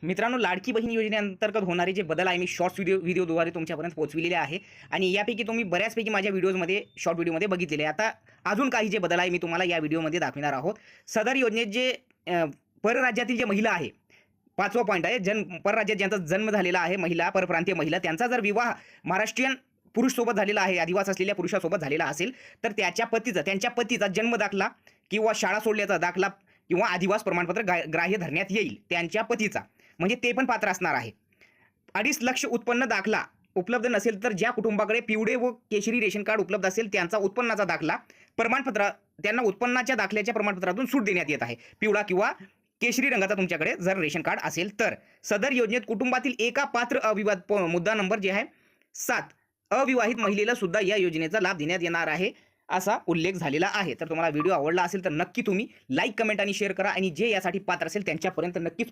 मित्रांनो, लाडकी बहीण योजनेअंतर्गत होणारे जे बदल आहे मी शॉर्ट्स व्हिडिओद्वारे तुमच्यापर्यंत पोहोचविलेले आहे आणि यापैकी तुम्ही बऱ्याचपैकी माझ्या व्हिडिओजमध्ये शॉर्ट व्हिडिओमध्ये बघितलेले आहे. आता अजून काही जे बदल आहे मी तुम्हाला या व्हिडिओमध्ये दाखविणार आहोत. सदर योजनेत जे परराज्यातील जे महिला आहे, 5वा पॉईंट आहे, परराज्यात ज्यांचा जन्म झालेला आहे, महिला परप्रांतीय महिला, त्यांचा जर विवाह महाराष्ट्रीयन पुरुषसोबत झालेला आहे, आदिवासी असलेल्या पुरुषासोबत झालेला असेल तर त्यांच्या पतीचा जन्म दाखला किंवा शाळा सोडल्याचा दाखला किंवा आदिवास प्रमाणपत्र ग्राह्य धरण्यात येईल त्यांच्या पतीचा, म्हणजे ते पण पात्र असणार आहे. 2.5 लाख उत्पन्न दाखला उपलब्ध नसेल तर ज्या कुटुंबाकडे पिवळे व केशरी रेशन कार्ड उपलब्ध असेल त्यांचा उत्पन्नाचा दाखला प्रमाणपत्र, त्यांना उत्पन्नाच्या दाखल्याच्या प्रमाणपत्रातून सूट देण्यात येत आहे. पिवळा किंवा केशरी रंगाचा तुमच्याकडे जर रेशन कार्ड असेल तर. सदर योजनेत कुटुंबातील एका पात्र अविवाद मुद्दा नंबर जे आहे 7 अविवाहित महिलेला सुद्धा या योजनेचा लाभ देण्यात येणार आहे असा उल्लेख झालेला आहे. तर तुम्हाला व्हिडिओ आवडला असेल तर नक्की तुम्ही लाईक, कमेंट आणि शेअर करा आणि जे यासाठी पात्र असेल त्यांच्यापर्यंत नक्कीच